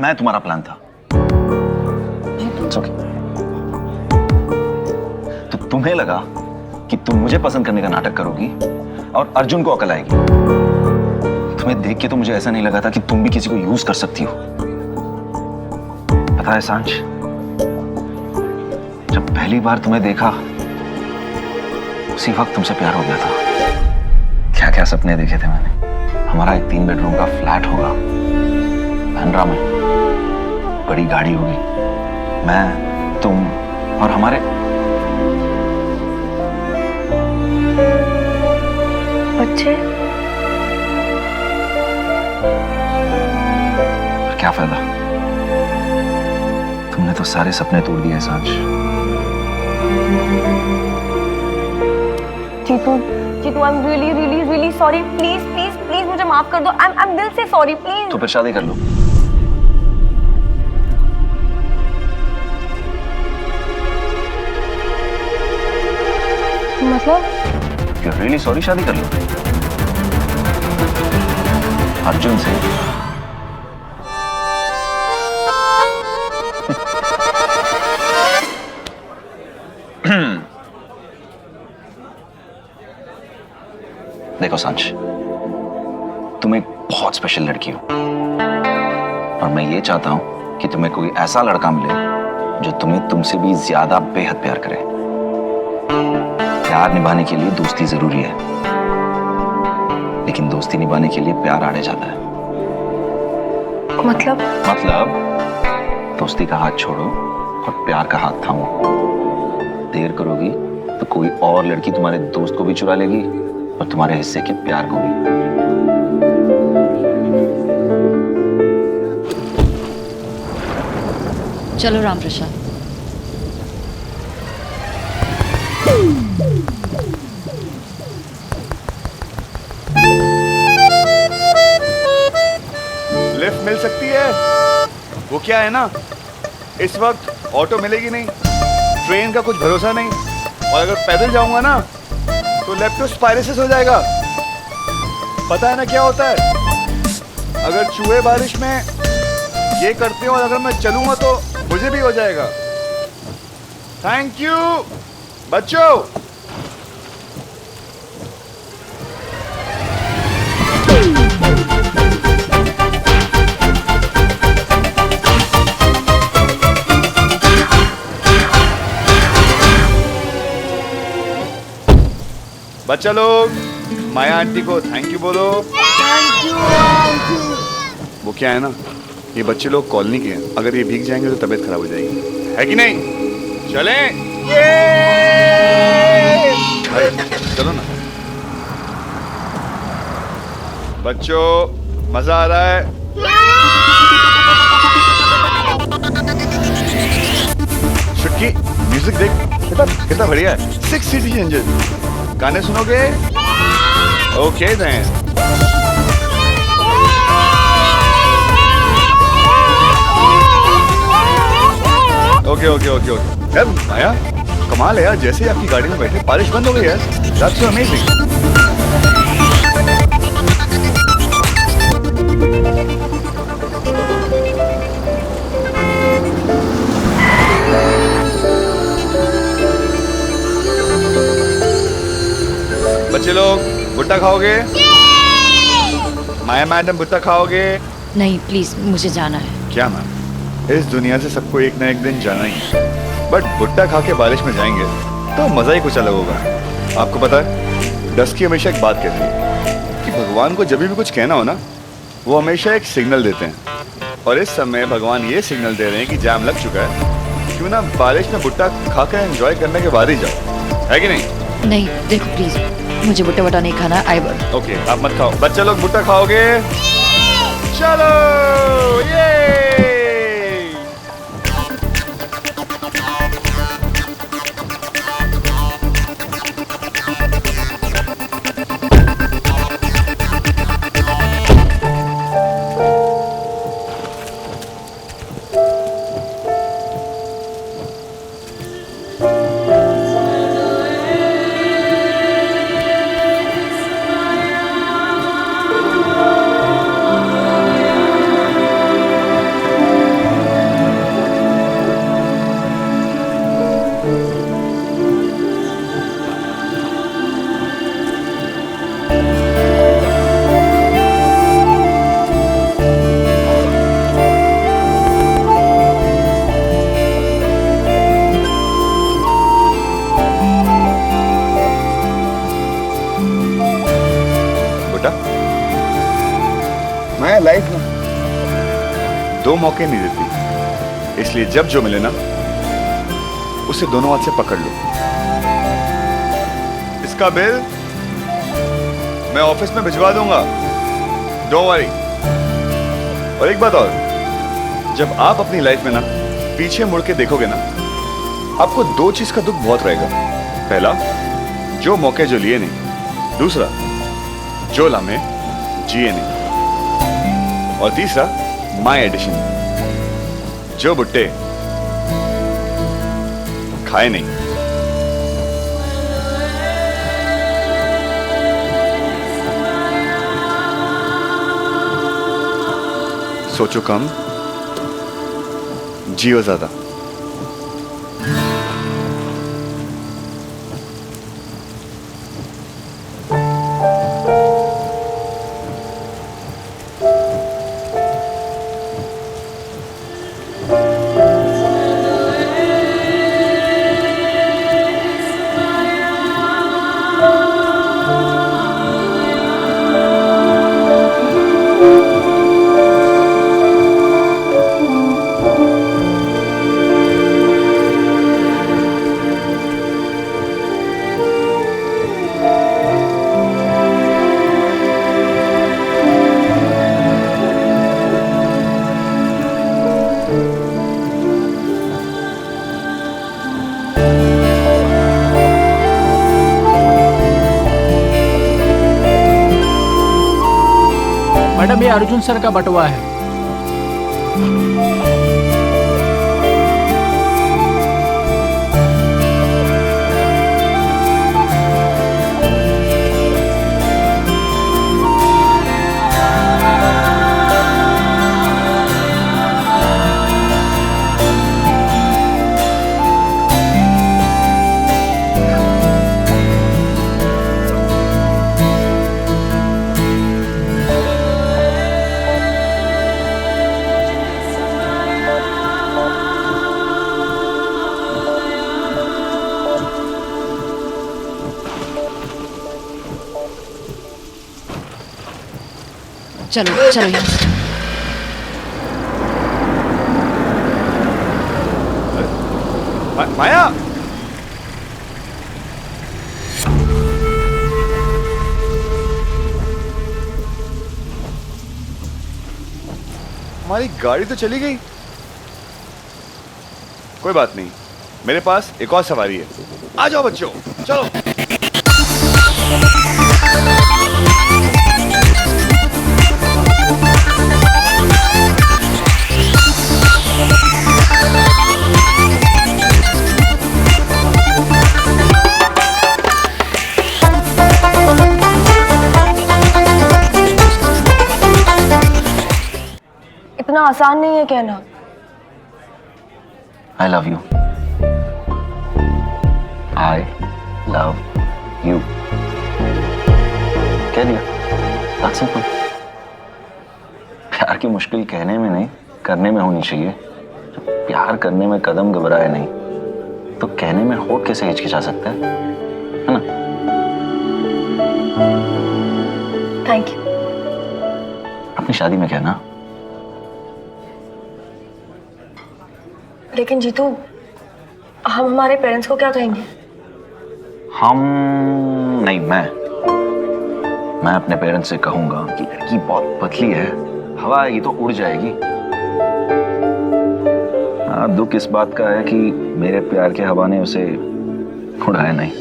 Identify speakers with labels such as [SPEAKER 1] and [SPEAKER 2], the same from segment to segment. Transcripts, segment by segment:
[SPEAKER 1] मैं तुम्हारा प्लान था। It's okay. तो तुम्हें लगा कि तुम मुझे पसंद करने का नाटक करोगी और अर्जुन को अकल आएगी। तुम्हें देख के तो मुझे ऐसा नहीं लगा था कि तुम भी किसी को यूज कर सकती हो। पता है सांच, जब पहली बार तुम्हें देखा उसी वक्त तुमसे प्यार हो गया था। क्या क्या सपने देखे थे मैंने। हमारा एक 3 बेडरूम का फ्लैट होगा बांद्रा में, बड़ी गाड़ी होगी, मैं, तुम और हमारे
[SPEAKER 2] बच्चे।
[SPEAKER 1] पर क्या फायदा, तुमने तो सारे सपने तोड़ दिए सांच।
[SPEAKER 2] Jitu, Jitu, I am really really really sorry. Please please please मुझे माफ कर दो। आई एम दिल से सॉरी, प्लीज।
[SPEAKER 1] तो फिर शादी कर लो।
[SPEAKER 2] मतलब?
[SPEAKER 1] You're really sorry, शादी कर लो अर्जुन से। देखो सांच, तुम एक बहुत स्पेशल लड़की हो और मैं ये चाहता हूं कि तुम्हें कोई ऐसा लड़का मिले जो तुम्हें तुमसे भी ज्यादा बेहद प्यार करे। प्यार निभाने के लिए दोस्ती जरूरी है, लेकिन दोस्ती निभाने के लिए प्यार आड़े जाता है।
[SPEAKER 2] मतलब
[SPEAKER 1] दोस्ती का हाथ छोड़ो और प्यार का हाथ थामो। देर करोगी तो कोई और लड़की तुम्हारे दोस्त को भी चुरा लेगी और तुम्हारे हिस्से के प्यार को भी।
[SPEAKER 3] चलो राम प्रसाद।
[SPEAKER 4] लिफ्ट मिल सकती है? वो क्या है ना, इस वक्त ऑटो मिलेगी नहीं, ट्रेन का कुछ भरोसा नहीं, और अगर पैदल जाऊंगा ना तो लेप्टोस्पायरोसिस हो जाएगा। पता है ना क्या होता है? अगर चूहे बारिश में ये करते हो और अगर मैं चलूंगा तो मुझे भी हो जाएगा। थैंक यू बच्चों। बच्चा लोग, माया आंटी को थैंक यू बोलो।
[SPEAKER 2] Thank you aunty.
[SPEAKER 4] वो क्या है ना, ये बच्चे लोग कॉलोनी के हैं, अगर ये भीग जाएंगे तो तबीयत खराब हो जाएगी, है कि नहीं? चलें? चलो ना बच्चों, मजा आ रहा है? शुक्की, म्यूजिक देख कितना बढ़िया है। 6 सीटी इंजन। गाने सुनोगे? Okay then. Okay okay okay okay. यार माया, कमाल है यार, जैसे ही आपकी गाड़ी में बैठे बारिश बंद हो गई यार। That's so amazing. बच्चे लोग भुट्टा खाओगे? माया मैडम भुट्टा खाओगे?
[SPEAKER 3] नहीं प्लीज, मुझे जाना है।
[SPEAKER 4] क्या मैम, इस दुनिया से सबको एक ना एक दिन जाना ही है, बट भुट्टा खा के बारिश में जाएंगे तो मजा ही कुछ अलग होगा। आपको पता है, डस्की हमेशा एक बात कहती है कि भगवान को जब भी कुछ कहना हो ना, वो हमेशा एक सिग्नल देते हैं, और इस समय भगवान ये सिग्नल दे रहे हैं कि जाम लग चुका है, क्यों ना बारिश में भुट्टा खा कर एंजॉय करने के बाद ही जाओ, है कि नहीं?
[SPEAKER 3] नहीं देखो प्लीज, मुझे भुट्टा वट्टा नहीं खाना।
[SPEAKER 4] ओके, आप मत खाओ। बच्चे लोग भुट्टा खाओगे? चलो ये। दो मौके नहीं देती, इसलिए जब जो मिले ना उसे दोनों हाथ से पकड़ लो। इसका बिल मैं ऑफिस में भिजवा दूंगा, डोंट वरी। और एक बात और, जब आप अपनी लाइफ में ना पीछे मुड़ के देखोगे ना, आपको दो चीज का दुख बहुत रहेगा। पहला, जो मौके जो लिए नहीं। दूसरा, जो लम्हे जिए नहीं। और तीसरा, माय एडिशन, जो भुट्टे खाए नहीं। सोचो कम, जियो ज्यादा।
[SPEAKER 5] मैडम, ये अर्जुन सर का बटुआ है।
[SPEAKER 3] चलो चलो यहाँ से।
[SPEAKER 4] माया, हमारी गाड़ी तो चली गई। कोई बात नहीं, मेरे पास एक और सवारी है। आ जाओ बच्चों, चलो।
[SPEAKER 2] इतना आसान नहीं है कहना।
[SPEAKER 1] I love you. I love you. कह दिया। That's simple. प्यार की मुश्किल कहने में नहीं, करने में होनी चाहिए। जब प्यार करने में कदम घबराए नहीं, तो कहने में होठ कैसे हिचकिचा सकता है ना?
[SPEAKER 2] Thank you.
[SPEAKER 1] अपनी शादी में कहना।
[SPEAKER 2] लेकिन जीतू, हम हमारे पेरेंट्स को क्या कहेंगे?
[SPEAKER 1] हम नहीं, मैं अपने पेरेंट्स से कहूंगा कि लड़की बहुत पतली है, हवा आएगी तो उड़ जाएगी। हाँ, दुख इस बात का है कि मेरे प्यार के हवा ने उसे उड़ाया नहीं।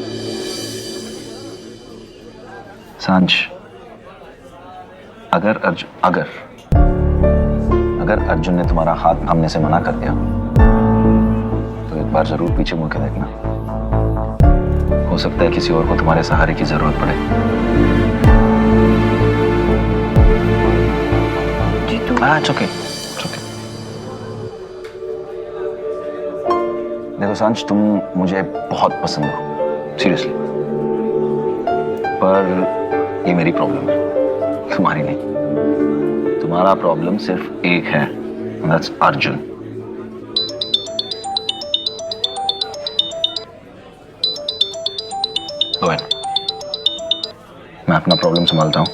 [SPEAKER 1] सांझ, अगर अर्जुन ने तुम्हारा हाथ थामने से मना कर दिया, तो एक बार जरूर पीछे मुड़ के देखना। हो सकता है किसी और को तुम्हारे सहारे की जरूरत पड़े। हाँ, it's okay. देखो सांझ, तुम मुझे बहुत पसंद हो, सीरियसली। पर ये मेरी प्रॉब्लम है, तुम्हारी नहीं। तुम्हारा प्रॉब्लम सिर्फ एक है, that's अर्जुन। Go ahead. मैं अपना प्रॉब्लम संभालता हूँ,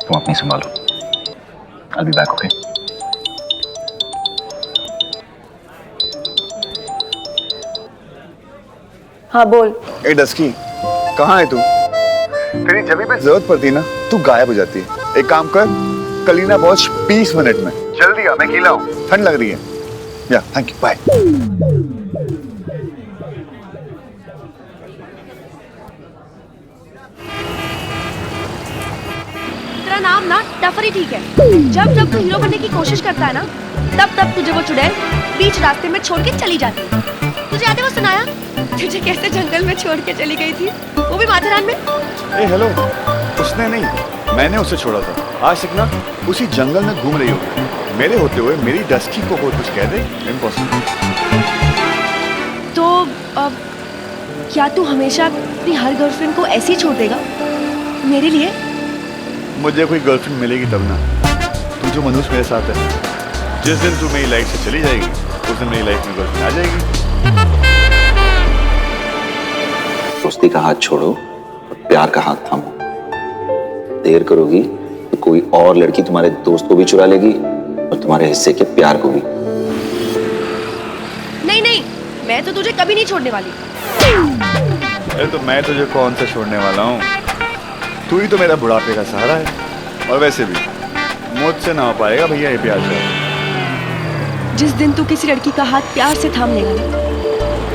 [SPEAKER 1] तुम अपनी संभालो। I'll be back, okay?
[SPEAKER 2] हाँ बोल।
[SPEAKER 4] ए डस्की, कहाँ है तू? तेरी जब भी जरूरत पड़ती है ना, तू गायब हो जाती है। एक काम कर, कलीना पहुंच 20 मिनट में। जल्दी आ, मैं गीला हूँ, ठंड लग रही है। या थैंक यू, बाय।
[SPEAKER 3] तेरा नाम ना टफरी ठीक है। जब जब तू हीरो बनने की कोशिश करता है ना, तब तब तुझे वो चुड़ैल बीच रास्ते में छोड़ के चली जाती है। तुझे याद है वो सुनाया तुझे कैसे जंगल में छोड़ के चली गई थी, वो भी माथेरान में।
[SPEAKER 4] ए हेलो, उसने नहीं, मैंने उसे छोड़ा था। आज तक ना उसी जंगल में घूम रही हो। मेरे होते हुए मेरी डस्की को कोई कुछ कह दे, इम्पॉसिबल।
[SPEAKER 3] तो अब क्या तू हमेशा अपनी हर गर्लफ्रेंड को ऐसे ही छोड़ देगा मेरे लिए?
[SPEAKER 4] मुझे कोई गर्लफ्रेंड मिलेगी तब ना। तू जो मनुष्य मेरे साथ है, जिस दिन तू मेरी लाइफ से चली जाएगी, उस दिन मेरी लाइफ में गर्लफ्रेंड आ जाएगी।
[SPEAKER 1] दोस्ती का हाथ छोड़ो और प्यार का हाथ थामो। देर करोगी तो कोई और लड़की तुम्हारे दोस्त को भी चुरा लेगी और तुम्हारे हिस्से के प्यार को भी।
[SPEAKER 3] नहीं नहीं, मैं तो तुझे कभी नहीं छोड़ने वाली।
[SPEAKER 4] अरे तो मैं तुझे कौन सा छोड़ने वाला हूँ? तू ही तो मेरा बुढ़ापे का सहारा है। और वैसे भी मुझसे ना हो पाएगा भैया ये प्यार से।
[SPEAKER 3] जिस दिन तू किसी लड़की का हाथ प्यार से थाम लेगा ना,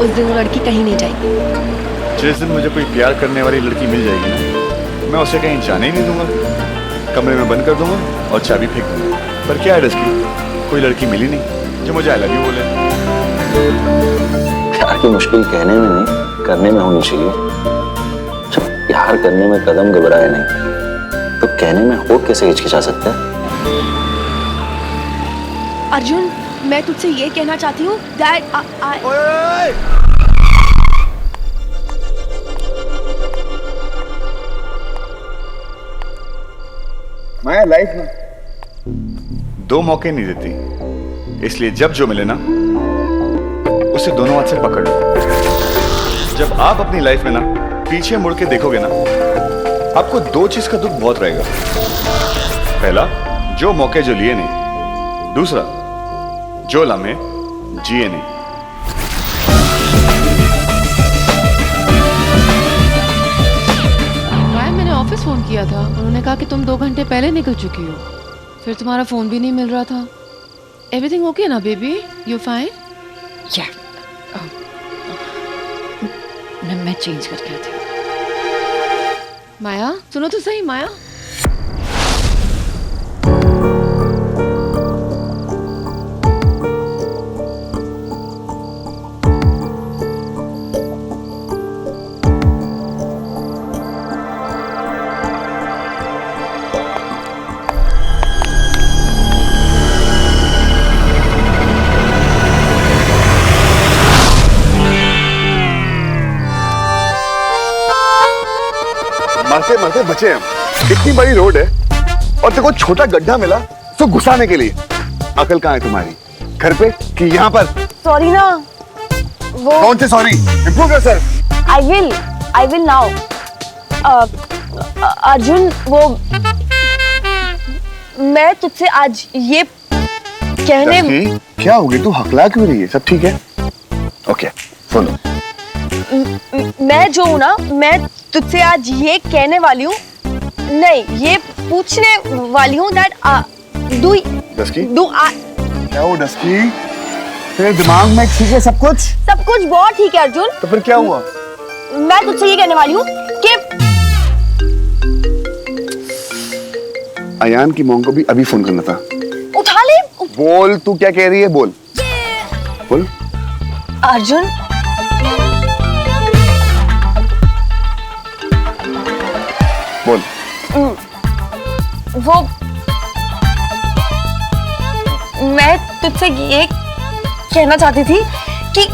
[SPEAKER 3] उस दिन वो लड़की कहीं नहीं जाएगी।
[SPEAKER 4] जिस दिन मुझे कोई प्यार करने वाली लड़की मिल जाएगी ना, मैं उसे कहीं जाने ही नहीं दूंगा। कमरे में बंद कर दूंगा और चाबी फेंक दूंगा। पर क्या है डस्की, कोई लड़की मिली नहीं जो मुझे आई लव यू बोले।
[SPEAKER 1] प्यार की मुश्किल कहने में नहीं, करने में होनी चाहिए। जब प्यार करने में कदम घबराए नहीं, तो कहने में होठ कैसे हिचकिचा सकता है?
[SPEAKER 3] अर्जुन, मैं तुझसे ये कहना चाहती हूँ दैट
[SPEAKER 4] मैं लाइफ में 2 मौके नहीं देती, इसलिए जब जो मिले ना उसे दोनों हाथ से पकड़ लो। जब आप अपनी लाइफ में ना पीछे मुड़ के देखोगे ना, आपको 2 चीज का दुख बहुत रहेगा। पहला, जो मौके जो लिए नहीं। दूसरा, जो लम्हे जिए नहीं।
[SPEAKER 6] मैंने ऑफिस फोन किया था, उन्होंने कहा कि तुम 2 घंटे पहले निकल चुकी हो। फिर तुम्हारा फोन भी नहीं मिल रहा था। एवरीथिंग ओके ना बेबी? You fine?
[SPEAKER 3] या मैं चेंज करके आती हूँ।
[SPEAKER 6] माया सुनो तो सही। माया
[SPEAKER 4] मरते मरते बचे हम। इतनी बड़ी रोड है और तेरे को छोटा गड्ढा मिला तो घुसाने के लिए। अकल कहाँ है तुम्हारी? घर पे कि यहाँ पर?
[SPEAKER 2] सॉरी ना, वो
[SPEAKER 4] कौन से sorry? Improve yourself.
[SPEAKER 2] I will now. Arjun, वो मैं तुझसे आज ये कहने।
[SPEAKER 4] क्या हो गई? तू हकला क्यों रही है? सब ठीक है? ओके सुनो,
[SPEAKER 2] मैं जो हूँ ना, मैं तुझसे आज ये कहने वाली हूँ, नहीं ये पूछने वाली हूँ दैट
[SPEAKER 4] डस्की?
[SPEAKER 2] डू
[SPEAKER 4] क्या हो डस्की? तेरे दिमाग में ठीक है सब कुछ?
[SPEAKER 2] सब कुछ बहुत ठीक है अर्जुन।
[SPEAKER 4] तो फिर क्या हुआ?
[SPEAKER 2] मैं तुझसे ये कहने वाली हूँ कि
[SPEAKER 4] अयान की मॉम को भी अभी फोन करना था।
[SPEAKER 2] उठा ले।
[SPEAKER 4] बोल, तू क्या कह रही है? बोल बोल।
[SPEAKER 2] अर्जुन,
[SPEAKER 4] बोल।
[SPEAKER 2] वो मैं तुझसे ये कहना चाहती थी कि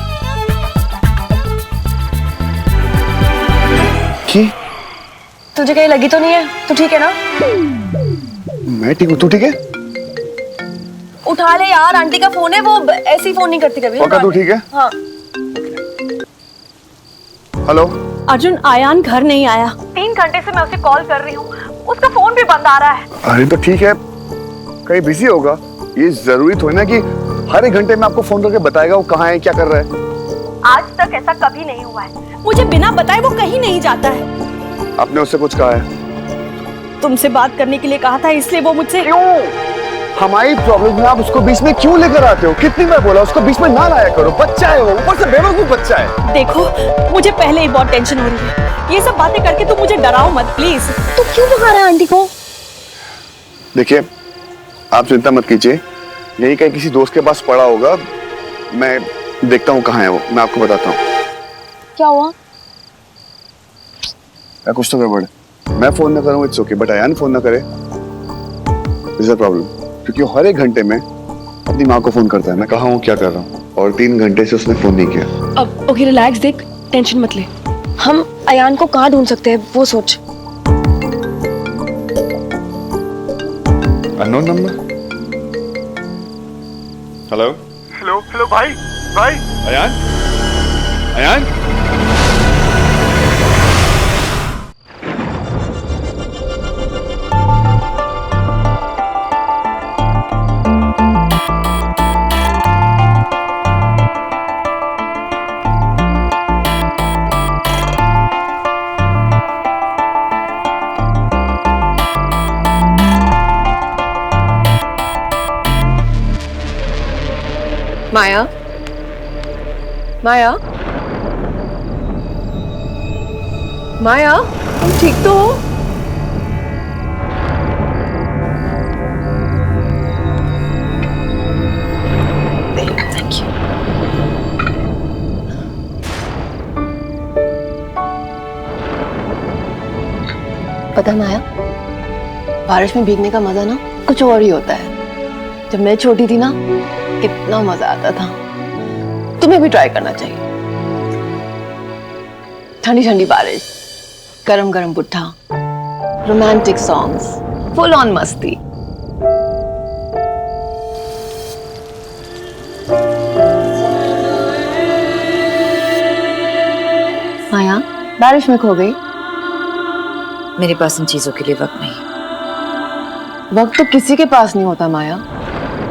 [SPEAKER 2] तुझे कहीं लगी तो नहीं है? तू ठीक है ना?
[SPEAKER 4] मैं ठीक हूँ, तू ठीक है?
[SPEAKER 2] उठा ले यार, आंटी का फोन है, वो ऐसी फोन नहीं करती कभी।
[SPEAKER 4] पक्का तू ठीक है?
[SPEAKER 2] हाँ।
[SPEAKER 7] हेलो
[SPEAKER 2] अर्जुन, आयान घर नहीं आया। 3 घंटे से मैं उसे कॉल कर रही हूँ, उसका फोन भी बंद आ रहा है।
[SPEAKER 7] अरे तो ठीक है, कहीं बिजी होगा। ये जरूरी थोड़ी ना कि हर एक घंटे में आपको फोन करके बताएगा वो कहाँ है, क्या कर रहा है।
[SPEAKER 2] आज तक ऐसा कभी नहीं हुआ है।
[SPEAKER 8] मुझे बिना बताए वो कहीं नहीं जाता है।
[SPEAKER 7] आपने उससे कुछ कहा है?
[SPEAKER 8] तुमसे बात करने के लिए कहा था, इसलिए वो मुझसे।
[SPEAKER 7] हमारी प्रॉब्लम में आप उसको बीच में क्यों लेकर आते हो? कितनी बार बोला उसको बीच में ना लाया करो, बच्चा है वो, ऊपर से बेवकूफ बच्चा है।
[SPEAKER 8] देखो, मुझे पहले ही बहुत टेंशन हो रही है। ये सब बातें करके तुम मुझे डराओ मत प्लीज।
[SPEAKER 2] तो क्यों बुला रहा है आंटी को?
[SPEAKER 7] देखिए, आप चिंता मत कीजिए, यही कहीं किसी दोस्त के पास पड़ा होगा। मैं देखता हूँ कहाँ है वो, मैं आपको बताता हूँ।
[SPEAKER 2] क्या हुआ?
[SPEAKER 7] कुछ तो गड़बड़ है। मैं फोन ना करूँ it's okay, but Ayaan phone ना करे इज अ प्रॉब्लम, क्योंकि वो हर एक घंटे में अपनी माँ को फोन करता है मैं कहाँ हूँ, क्या कर रहा हूँ, और 3 घंटे से उसने फोन नहीं किया।
[SPEAKER 8] अब ओके, रिलैक्स, देख टेंशन मत ले।
[SPEAKER 2] हम अयान को कहाँ ढूंढ सकते हैं वो सोच।
[SPEAKER 4] Unknown number. Hello
[SPEAKER 7] hello hello भाई, भाई
[SPEAKER 4] अयान, अयान।
[SPEAKER 6] माया, माया, माया, तुम ठीक तो हो?
[SPEAKER 2] Thank you. पता है माया, बारिश में भीगने का मजा ना कुछ और ही होता है। जब मैं छोटी थी ना, कितना मजा आता था। तुम्हें भी ट्राई करना चाहिए। ठंडी ठंडी बारिश, गरम गरम पुट्ठा, रोमांटिक सॉन्ग्स, फुल ऑन मस्ती। माया, बारिश में खो गई।
[SPEAKER 9] मेरे पास इन चीजों के लिए वक्त नहीं।
[SPEAKER 2] वक्त तो किसी के पास नहीं होता माया।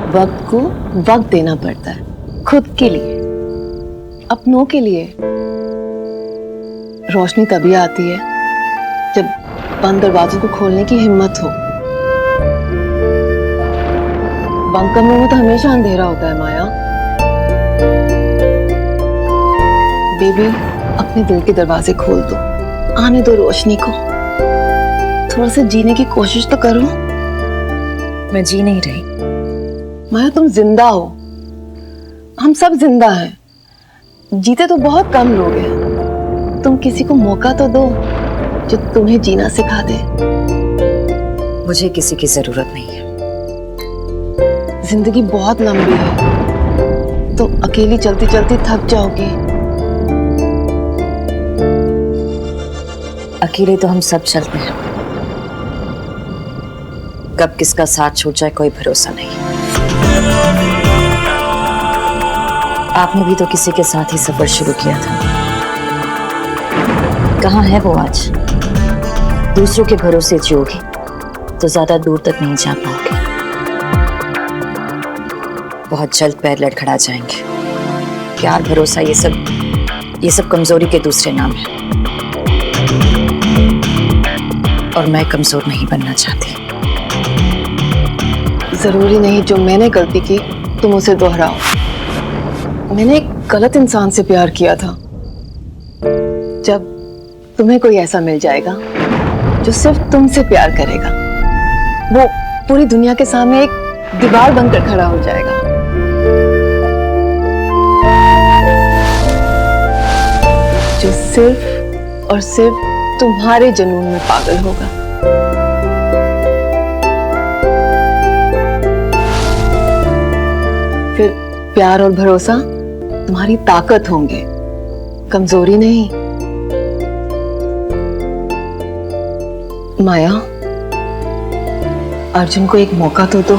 [SPEAKER 2] वक्त को वक्त देना पड़ता है, खुद के लिए, अपनों के लिए। रोशनी तभी आती है जब बंद दरवाजों को खोलने की हिम्मत हो। बंद कमरों में तो हमेशा अंधेरा होता है माया। बेबी, अपने दिल के दरवाजे खोल दो, आने दो रोशनी को। थोड़ा सा जीने की कोशिश तो करो।
[SPEAKER 9] मैं जी नहीं रही।
[SPEAKER 2] माया, तुम जिंदा हो, हम सब जिंदा हैं। जीते तो बहुत कम लोग हैं। तुम किसी को मौका तो दो जो तुम्हें जीना सिखा दे।
[SPEAKER 9] मुझे किसी की जरूरत नहीं है।
[SPEAKER 2] जिंदगी बहुत लंबी है, तो अकेली चलती चलती थक जाओगी।
[SPEAKER 9] अकेले तो हम सब चलते हैं, कब किसका साथ छूट जाए कोई भरोसा नहीं। आपने भी तो किसी के साथ ही सफर शुरू किया था। कहाँ है वो आज? दूसरों के भरोसे जियोगे तो ज्यादा दूर तक नहीं जा पाओगे। बहुत जल्द पैर लड़खड़ा जाएंगे। प्यार, भरोसा, ये सब कमजोरी के दूसरे नाम हैं। और मैं कमजोर नहीं बनना चाहती।
[SPEAKER 2] जरूरी नहीं जो मैंने गलती की तुम उसे दोहराओ। मैंने एक गलत इंसान से प्यार किया था। जब तुम्हें कोई ऐसा मिल जाएगा जो सिर्फ तुमसे प्यार करेगा, वो पूरी दुनिया के सामने एक दीवार बनकर खड़ा हो जाएगा। जो सिर्फ और सिर्फ तुम्हारे जुनून में पागल होगा। फिर प्यार और भरोसा तुम्हारी ताकत होंगे, कमजोरी नहीं। माया, अर्जुन को एक मौका तो दो।